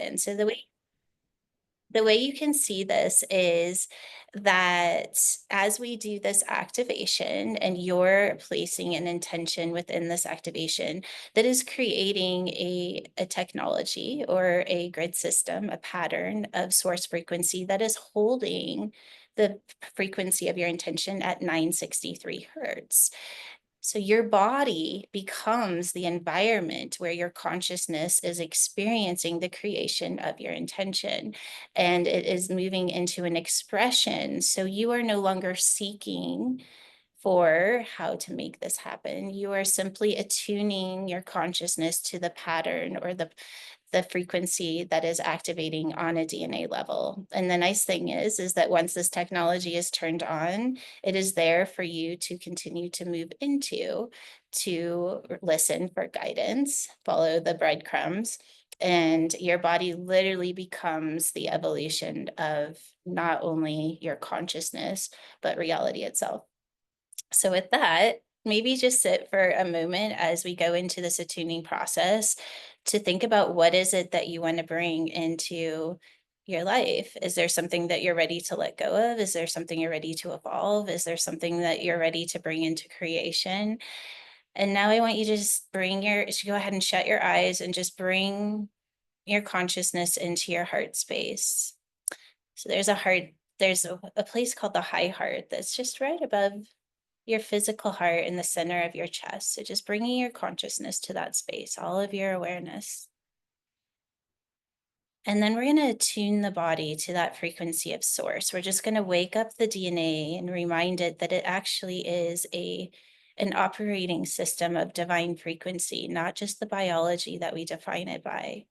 happen. So the way you can see this is that as we do this activation and you're placing an intention within this activation that is creating a technology or a grid system, a pattern of source frequency that is holding the frequency of your intention at 963 hertz. So your body becomes the environment where your consciousness is experiencing the creation of your intention, and it is moving into an expression. So you are no longer seeking for how to make this happen. You are simply attuning your consciousness to the pattern or the frequency that is activating on a DNA level. And the nice thing is that once this technology is turned on, it is there for you to continue to move into, to listen for guidance, follow the breadcrumbs, and your body literally becomes the evolution of not only your consciousness, but reality itself. So with that, maybe just sit for a moment as we go into this attuning process to think about what is it that you want to bring into your life. Is there something that you're ready to let go of? Is there something you're ready to evolve? Is there something that you're ready to bring into creation? And now I want you to just go ahead and shut your eyes and just bring your consciousness into your heart space. So there's a place called the high heart that's just right above your physical heart in the center of your chest. So just bringing your consciousness to that space, all of your awareness. And then we're going to attune the body to that frequency of source. We're just going to wake up the DNA and remind it that it actually is an operating system of divine frequency, not just the biology that we define it by.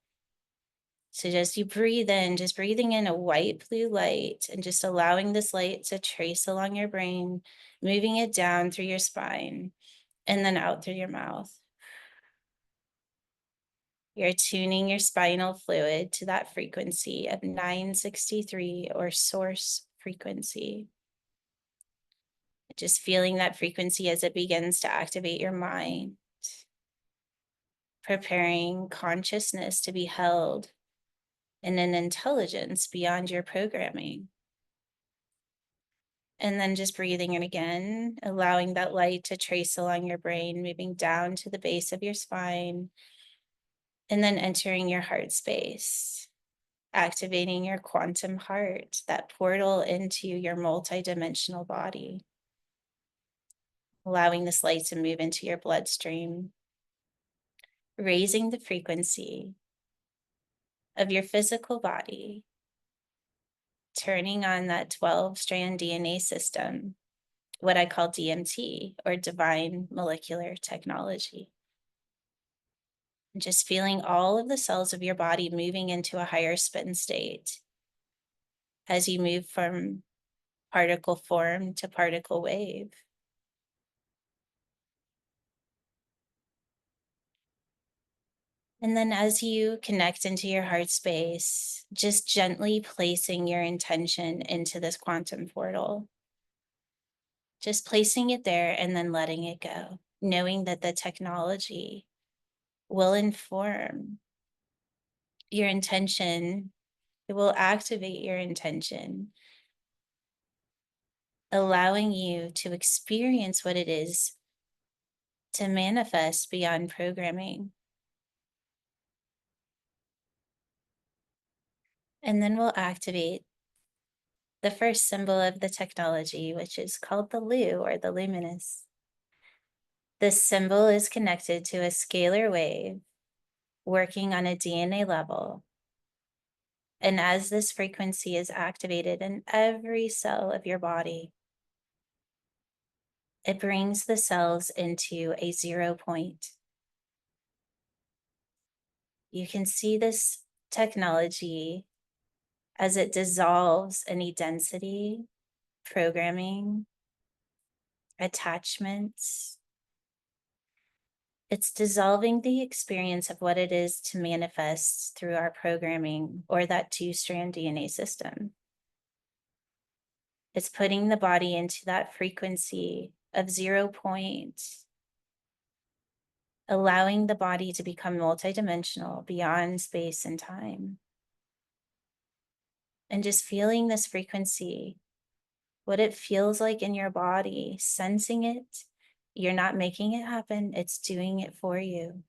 So just you breathe in, just breathing in a white blue light and just allowing this light to trace along your brain, moving it down through your spine and then out through your mouth. You're tuning your spinal fluid to that frequency of 963 or source frequency. Just feeling that frequency as it begins to activate your mind, preparing consciousness to be held in an intelligence beyond your programming. And then just breathing in again, allowing that light to trace along your brain, moving down to the base of your spine, and then entering your heart space, activating your quantum heart, that portal into your multidimensional body, allowing this light to move into your bloodstream, raising the frequency of your physical body, turning on that 12-strand DNA system, what I call DMT, or divine molecular technology. And just feeling all of the cells of your body moving into a higher spin state as you move from particle form to particle wave. And then as you connect into your heart space, just gently placing your intention into this quantum portal, just placing it there and then letting it go, knowing that the technology will inform your intention. It will activate your intention, allowing you to experience what it is to manifest beyond programming. And then we'll activate the first symbol of the technology, which is called the Lu, or the luminous. This symbol is connected to a scalar wave working on a DNA level. And as this frequency is activated in every cell of your body, it brings the cells into a 0 point. You can see this technology as it dissolves any density, programming, attachments. It's dissolving the experience of what it is to manifest through our programming or that 2-strand DNA system. It's putting the body into that frequency of 0 point, allowing the body to become multidimensional beyond space and time. and just feeling this frequency, what it feels like in your body, sensing it. You're not making it happen, it's doing it for you.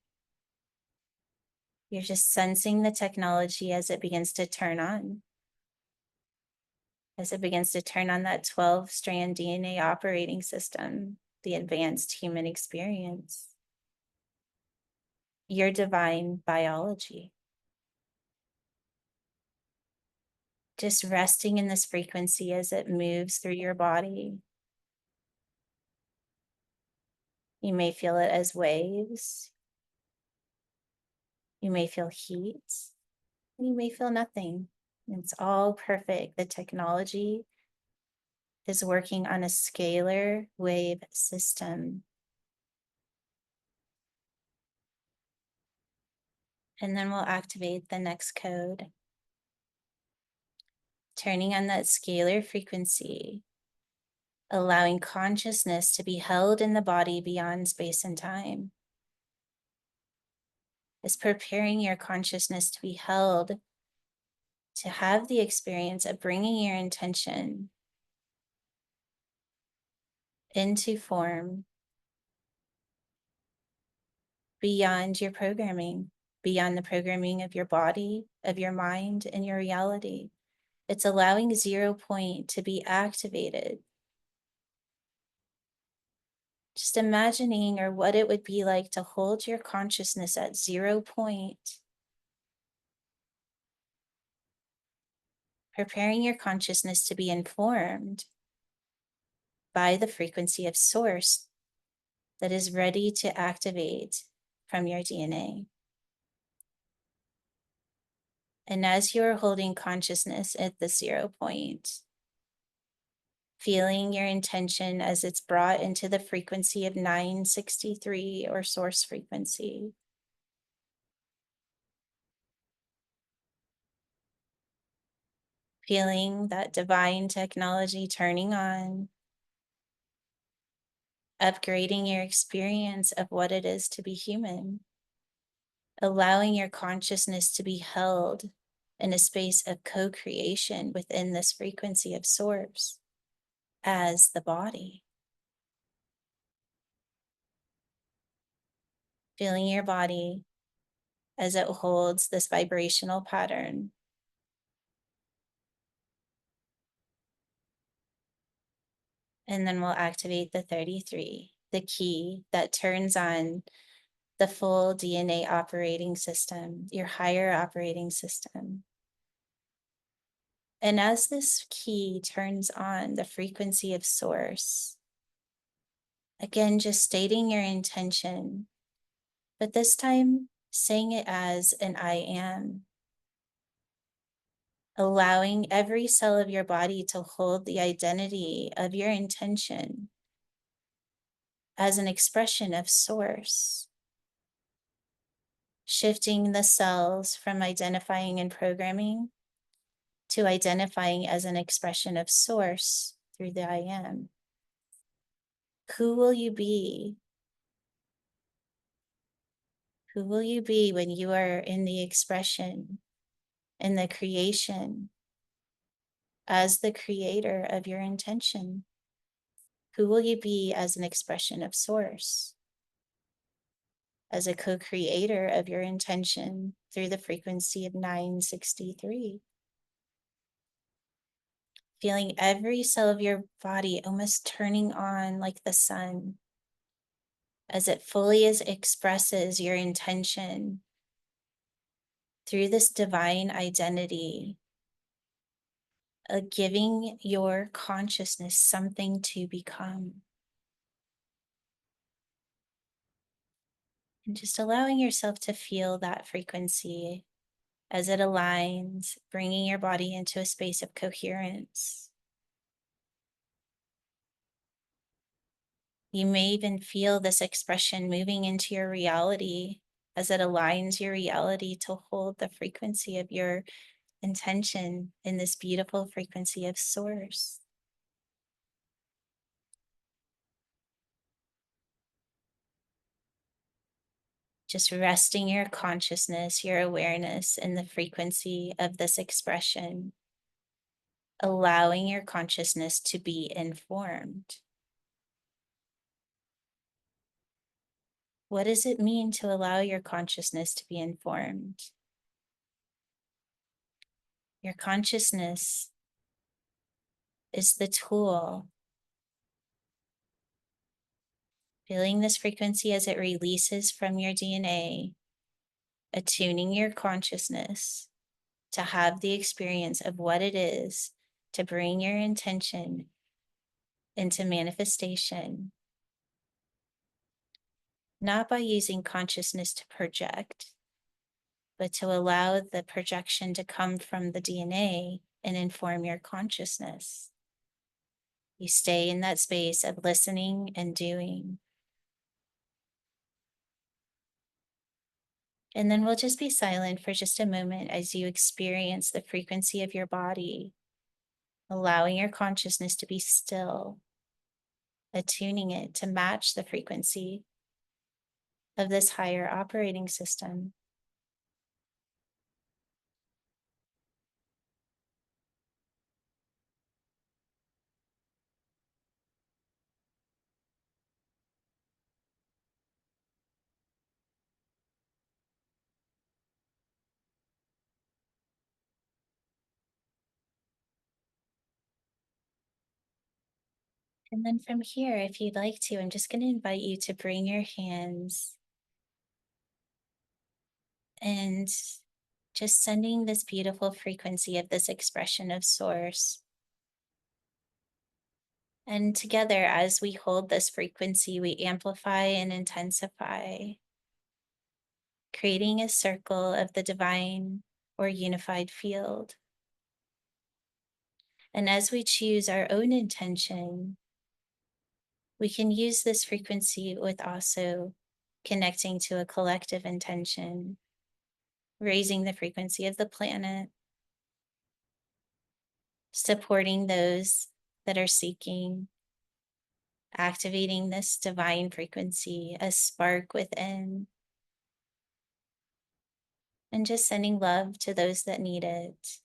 You're just sensing the technology as it begins to turn on, as it begins to turn on that 12-strand DNA operating system, the advanced human experience, your divine biology. Just resting in this frequency as it moves through your body. You may feel it as waves. You may feel heat. You may feel nothing. It's all perfect. The technology is working on a scalar wave system. And then we'll activate the next code, turning on that scalar frequency, allowing consciousness to be held in the body beyond space and time. It's preparing your consciousness to be held, to have the experience of bringing your intention into form beyond your programming, beyond the programming of your body, of your mind, and your reality. It's allowing 0 point to be activated. Just imagining or what it would be like to hold your consciousness at 0 point, preparing your consciousness to be informed by the frequency of source that is ready to activate from your DNA. And as you're holding consciousness at the 0 point, feeling your intention as it's brought into the frequency of 963 or source frequency, feeling that divine technology turning on, upgrading your experience of what it is to be human, allowing your consciousness to be held in a space of co-creation within this frequency of source as the body. Feeling your body as it holds this vibrational pattern. And then we'll activate the 33, the key that turns on the full DNA operating system, your higher operating system. And as this key turns on the frequency of source, again, just stating your intention, but this time saying it as an I am, allowing every cell of your body to hold the identity of your intention as an expression of source, shifting the cells from identifying and programming to identifying as an expression of source through the I am. Who will you be? Who will you be when you are in the expression, in the creation, as the creator of your intention? Who will you be as an expression of source, as a co-creator of your intention through the frequency of 963? Feeling every cell of your body almost turning on like the sun as it fully expresses your intention through this divine identity, giving your consciousness something to become. And just allowing yourself to feel that frequency as it aligns, bringing your body into a space of coherence. You may even feel this expression moving into your reality as it aligns your reality to hold the frequency of your intention in this beautiful frequency of source. Just resting your consciousness, your awareness in the frequency of this expression, allowing your consciousness to be informed. What does it mean to allow your consciousness to be informed? Your consciousness is the tool. Feeling this frequency as it releases from your DNA, attuning your consciousness to have the experience of what it is to bring your intention into manifestation, not by using consciousness to project, but to allow the projection to come from the DNA and inform your consciousness. You stay in that space of listening and doing. And then we'll just be silent for just a moment as you experience the frequency of your body, allowing your consciousness to be still, attuning it to match the frequency of this higher operating system. And then from here, if you'd like to, I'm just going to invite you to bring your hands and just sending this beautiful frequency of this expression of source. And together, as we hold this frequency, we amplify and intensify, creating a circle of the divine or unified field. And as we choose our own intention, we can use this frequency with also connecting to a collective intention, raising the frequency of the planet, supporting those that are seeking, activating this divine frequency, a spark within, and just sending love to those that need it,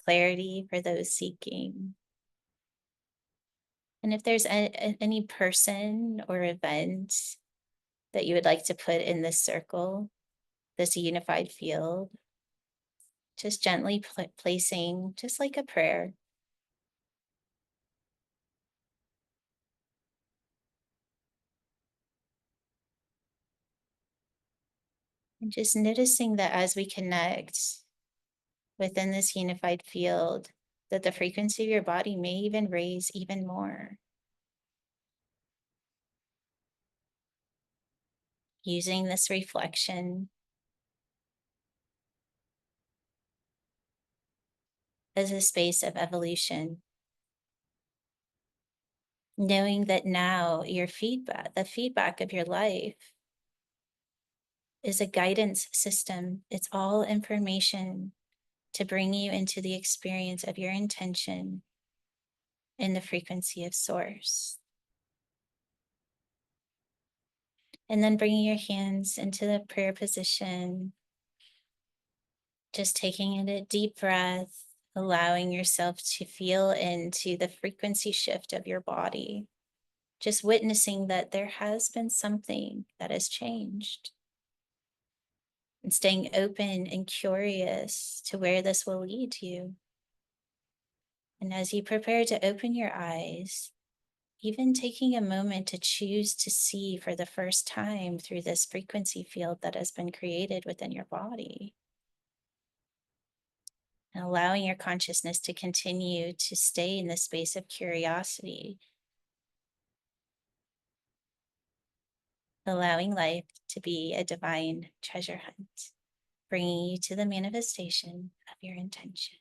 clarity for those seeking. And if there's any person or event that you would like to put in this circle, this unified field, just gently placing, just like a prayer. And just noticing that as we connect within this unified field, that the frequency of your body may even raise even more. Using this reflection as a space of evolution. Knowing that now your feedback, the feedback of your life, is a guidance system. It's all information to bring you into the experience of your intention in the frequency of source. And then bringing your hands into the prayer position, just taking in a deep breath, allowing yourself to feel into the frequency shift of your body, just witnessing that there has been something that has changed, and staying open and curious to where this will lead you. And as you prepare to open your eyes, even taking a moment to choose to see for the first time through this frequency field that has been created within your body, and allowing your consciousness to continue to stay in the space of curiosity, allowing life to be a divine treasure hunt, bringing you to the manifestation of your intention.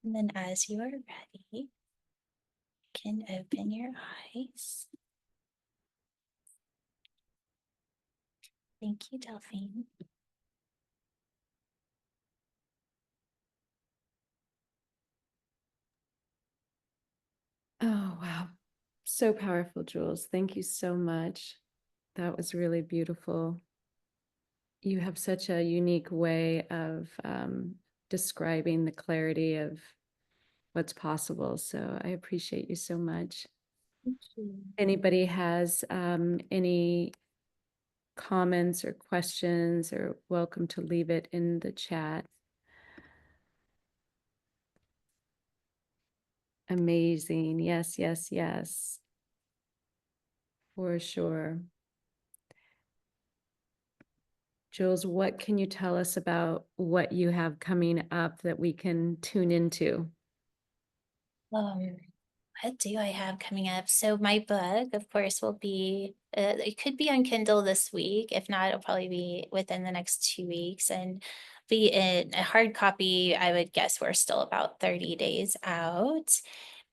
And then as you are ready, you can open your eyes. Thank you, Delphine. Oh, wow. So powerful, Jules. Thank you so much. That was really beautiful. You have such a unique way of describing the clarity of what's possible. So I appreciate you so much. Thank you. Anybody has any comments or questions, are welcome to leave it in the chat. Amazing. Yes, yes, yes. For sure. Jules, what can you tell us about what you have coming up that we can tune into? Um, what do I have coming up? So my book, of course, will be it could be on Kindle this week. If not, it'll probably be within the next 2 weeks and be in a hard copy. I would guess we're still about 30 days out.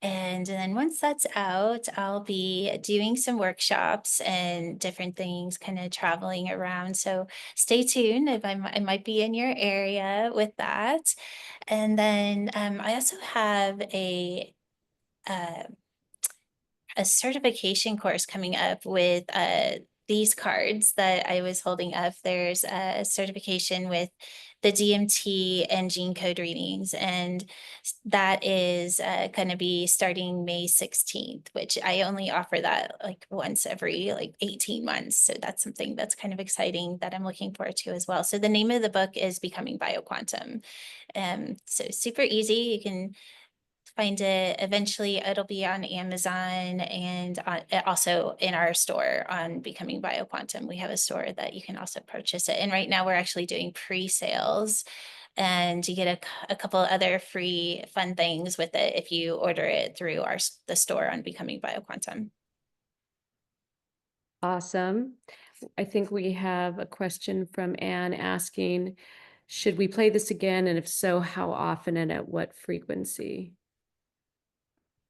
And then once that's out, I'll be doing some workshops and different things, kind of traveling around. So stay tuned if I might be in your area with that. And then I also have uh, a certification course coming up with these cards that I was holding up. There's a certification with the DMT and gene code readings, and that is going to be starting May 16th, which I only offer that like once every like 18 months. So that's something that's kind of exciting that I'm looking forward to as well. So the name of the book is Becoming Bioquantum. So super easy. You can find it. Eventually, it'll be on Amazon and also in our store on Becoming Bioquantum. We have a store that you can also purchase it. And right now, we're actually doing pre-sales, and you get a couple other free fun things with it if you order it through the store on Becoming Bioquantum. Awesome. I think we have a question from Anne asking, should we play this again? And if so, how often and at what frequency?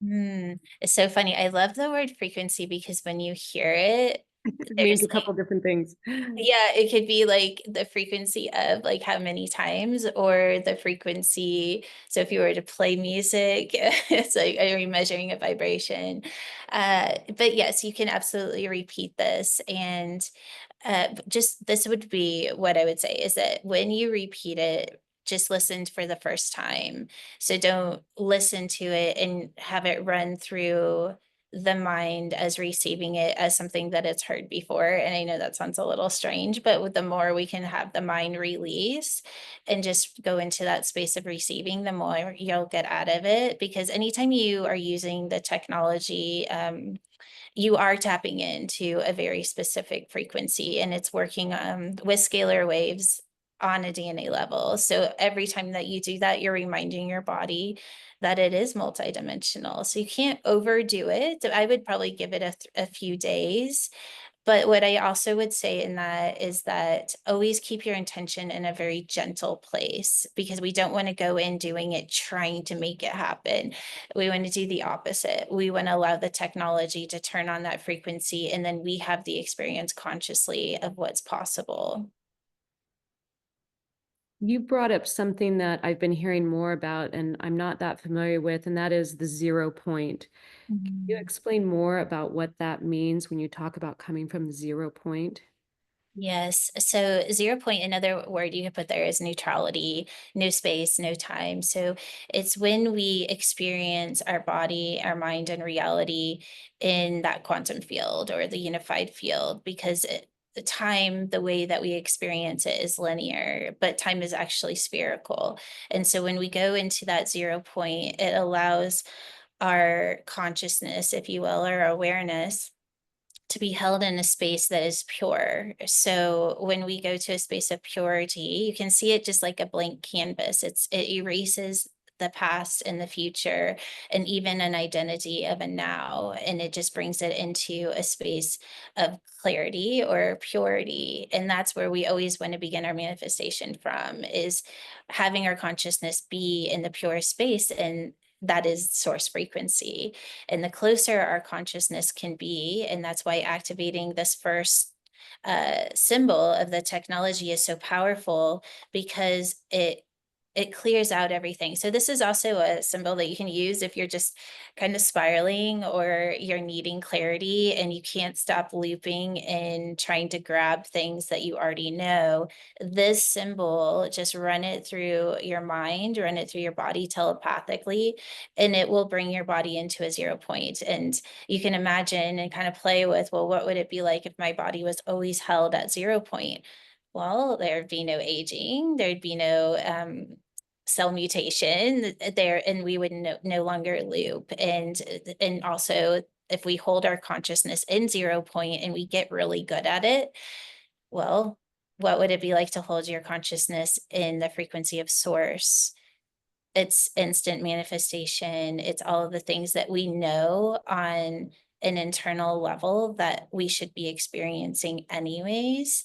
It's so funny. I love the word frequency because when you hear it, It means there's a couple different things. yeah, it could be like the frequency of like how many times or the frequency. So if you were to play music, it's like, are you measuring a vibration? But yes, you can absolutely repeat this. And just this would be what I would say is that when you repeat it, just listen for the first time. So don't listen to it and have it run through the mind as receiving it as something that it's heard before. And I know that sounds a little strange, but with the more we can have the mind release and just go into that space of receiving, the more you'll get out of it. Because anytime you are using the technology, you are tapping into a very specific frequency and it's working with scalar waves on a DNA level. So every time that you do that, you're reminding your body that it is multidimensional. So you can't overdo it. I would probably give it a few days, but what I also would say in that is that always keep your intention in a very gentle place because we don't want to go in doing it trying to make it happen. We want to do the opposite. We want to allow the technology to turn on that frequency and then we have the experience consciously of what's possible. You brought up something that I've been hearing more about and I'm not that familiar with, and that is the 0 point. Can you Mhm. explain more about what that means when you talk about coming from the 0 point? Yes. So 0 point, another word you could put there is neutrality, no space, no time. So it's when we experience our body, our mind, and reality in that quantum field or the unified field, because the time, the way that we experience it is linear, but time is actually spherical. And so when we go into that 0 point, it allows our consciousness, if you will, or awareness to be held in a space that is pure. So when we go to a space of purity, you can see it just like a blank canvas. It erases the past and the future and even an identity of a now, and it just brings it into a space of clarity or purity. And that's where we always want to begin our manifestation from, is having our consciousness be in the pure space, and that is source frequency. And the closer our consciousness can be, and that's why activating this first symbol of the technology is so powerful, because it it clears out everything. So this is also a symbol that you can use if you're just kind of spiraling or you're needing clarity and you can't stop looping and trying to grab things that you already know. This symbol, just run it through your mind, run it through your body telepathically, and it will bring your body into a 0 point. And you can imagine and kind of play with, well, what would it be like if my body was always held at 0 point? Well, there'd be no aging, there'd be no cell mutation there, and we would no longer loop. And also, if we hold our consciousness in 0 point and we get really good at it, well, what would it be like to hold your consciousness in the frequency of source? It's instant manifestation. It's all of the things that we know on an internal level that we should be experiencing anyways.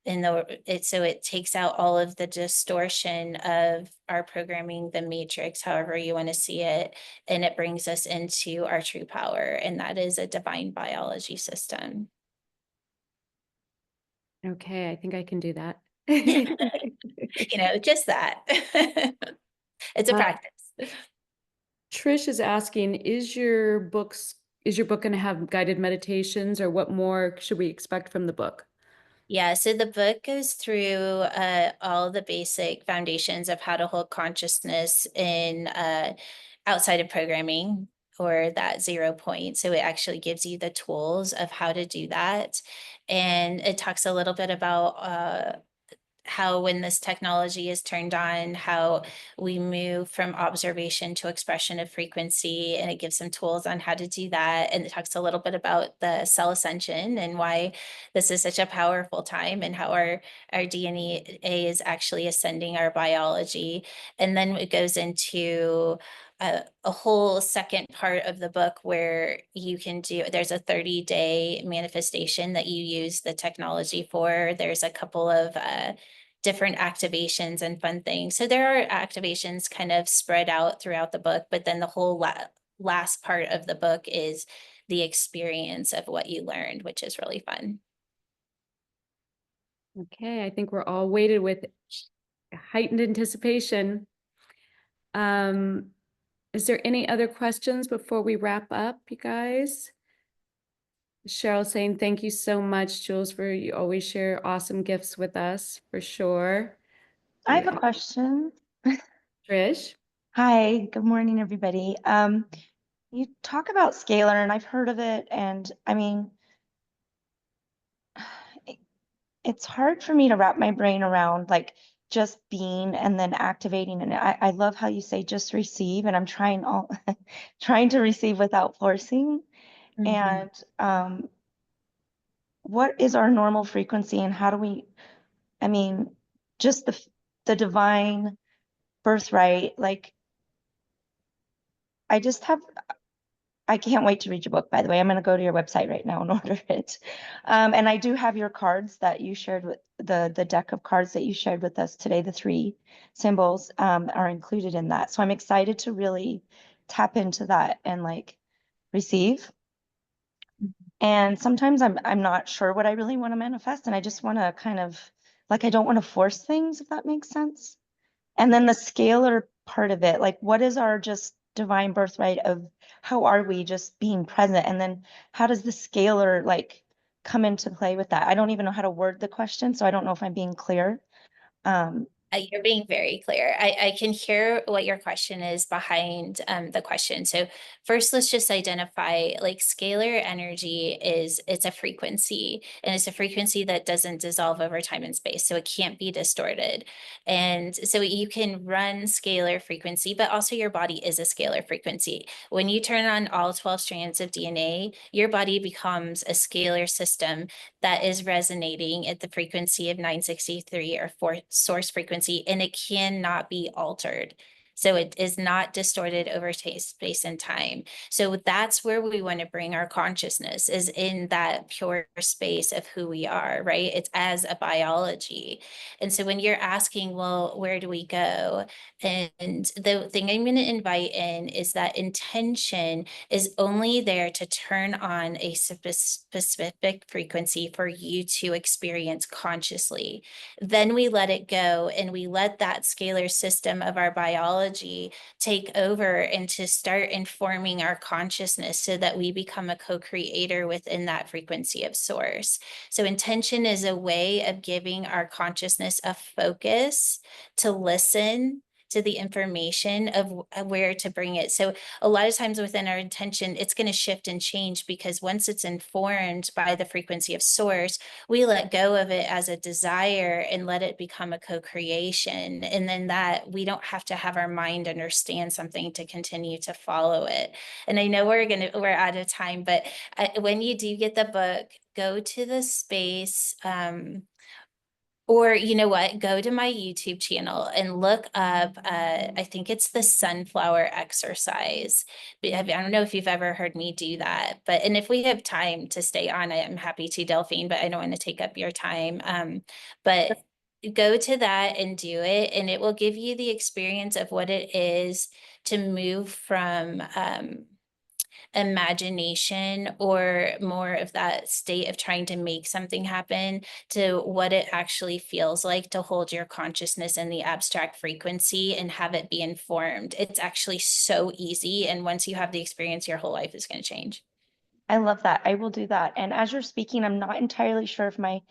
And so it takes out all of the distortion of our programming, the matrix, however you want to see it, and it brings us into our true power, and that is a divine biology system. Okay, I think I can do that. Just that. It's a Uh, practice. Trish is asking, is your book going to have guided meditations, or what more should we expect from the book? Yeah, so the book goes through all the basic foundations of how to hold consciousness in outside of programming or that 0 point. So it actually gives you the tools of how to do that. And it talks a little bit about how when this technology is turned on, how we move from observation to expression of frequency, and it gives some tools on how to do that. And it talks a little bit about the cell ascension and why this is such a powerful time and how our DNA is actually ascending our biology. And then it goes into a whole second part of the book where you can do, there's a 30-day manifestation that you use the technology for. There's a couple of different activations and fun things. So there are activations kind of spread out throughout the book, but then the whole last part of the book is the experience of what you learned, which is really fun. Okay, I think we're all waited with heightened anticipation. Um, is there any other questions before we wrap up, you guys? Cheryl saying, thank you so much, Jules, for you always share awesome gifts with us, for sure. I have a question. Trish? Hi, good morning, everybody. You talk about scalar, and I've heard of it, and I mean, it's hard for me to wrap my brain around like just being and then activating. And I love how you say just receive, and I'm trying trying to receive without forcing. Mhm. And what is our normal frequency, and how do we, I mean, just the divine birthright, like I just have I can't wait to read your book, by the way. I'm going to go to your website right now and order it. And I do have your cards that you shared with the deck of cards that you shared with us today. The three symbols are included in that. So I'm excited to really tap into that and like receive. And sometimes I'm not sure what I really want to manifest, and I just want to kind of like I don't want to force things, if that makes sense. And then the scalar part of it, like what is our just divine birthright of how are we just being present? And then how does the scalar like come into play with that? I don't even know how to word the question, so I don't know if I'm being clear. Um, You're being very clear. I can hear what your question is behind the question. So first, let's just identify like scalar energy it's a frequency, and it's a frequency that doesn't dissolve over time and space. So it can't be distorted. And so you can run scalar frequency, but also your body is a scalar frequency. When you turn on all 12 strands of DNA, your body becomes a scalar system that is resonating at the frequency of 963 or source frequency, and it cannot be altered. So it is not distorted over space and time. So that's where we want to bring our consciousness, is in that pure space of who we are, right? It's as a biology. And so when you're asking, well, where do we go? And the thing I'm going to invite in is that intention is only there to turn on a specific frequency for you to experience consciously. Then we let it go and we let that scalar system of our biology take over and to start informing our consciousness so that we become a co-creator within that frequency of source. So intention is a way of giving our consciousness a focus to listen to the information of where to bring it. So a lot of times within our intention, it's going to shift and change, because once it's informed by the frequency of source, we let go of it as a desire and let it become a co-creation. And then that we don't have to have our mind understand something to continue to follow it. And I know we're out of time, but when you do get the book, go to the space, or you know what, go to my YouTube channel and look up, I think it's the sunflower exercise. I don't know if you've ever heard me do that, but, and if we have time to stay on, I'm happy to, Delphine, but I don't want to take up your time. But go to that and do it, and it will give you the experience of what it is to move from, imagination or more of that state of trying to make something happen, to what it actually feels like to hold your consciousness in the abstract frequency and have it be informed. It's actually so easy. And once you have the experience, your whole life is going to change. I love that. I will do that. And as you're speaking, I'm not entirely sure if I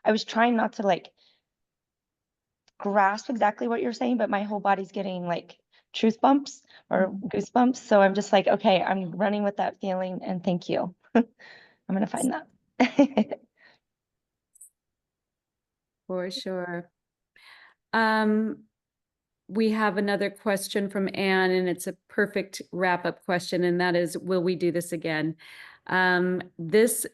was trying not to like grasp exactly what you're saying, but my whole body's getting like truth bumps or goosebumps. So I'm just like, okay, I'm running with that feeling, and thank you. I'm going to find that. For sure. We have another question from Anne, and it's a perfect wrap-up question, and that is, will we do this again? This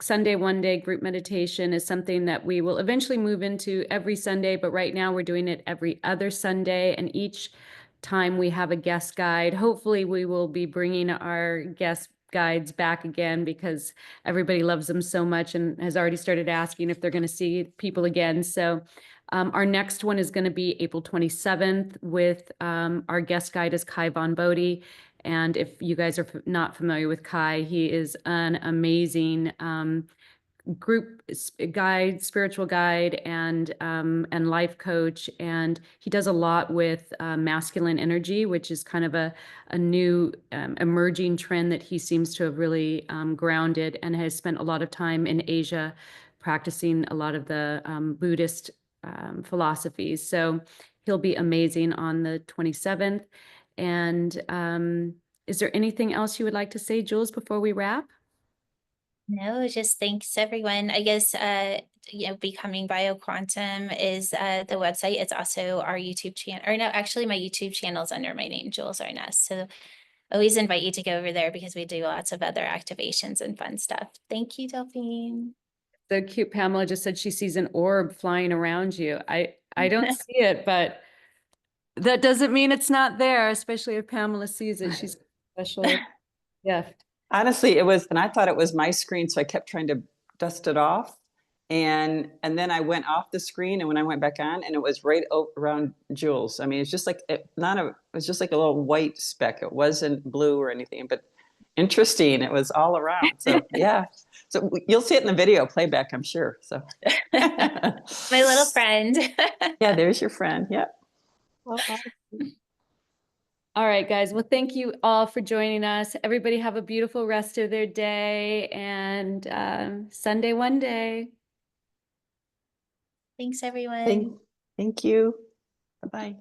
Sunday one day group meditation is something that we will eventually move into every Sunday, but right now we're doing it every other Sunday, and each time we have a guest guide. Hopefully we will be bringing our guest guides back again, because everybody loves them so much and has already started asking if they're going to see people again. So our next one is going to be April 27th with our guest guide is Kai Von Bodie. And if you guys are not familiar with Kai, he is an amazing group guide, spiritual guide, and life coach. And he does a lot with masculine energy, which is kind of a new emerging trend that he seems to have really grounded, and has spent a lot of time in Asia practicing a lot of the Buddhist philosophies. So he'll be amazing on the 27th. And is there anything else you would like to say, Jules, before we wrap? No, just thanks everyone. I guess, Becoming Bioquantum is the website. It's also our YouTube channel, or no, actually my YouTube channel is under my name, Jewels Arnes. So always invite you to go over there, because we do lots of other activations and fun stuff. Thank you, Delphine. So cute. Pamela just said she sees an orb flying around you. I don't see it, but that doesn't mean it's not there, especially if Pamela sees it. She's special gift. Honestly, it was, and I thought it was my screen, so I kept trying to dust it off. And then I went off the screen, and when I went back on, and it was right around Jules. I mean, it's just like it was just like a little white speck. It wasn't blue or anything, but interesting. It was all around. So yeah. So you'll see it in the video playback, I'm sure. So My little friend. yeah, there's your friend. Yeah. Well, All right, guys. Well, thank you all for joining us. Everybody have a beautiful rest of their day, and Sunday one day. Thanks, everyone. Thank you. Bye-bye.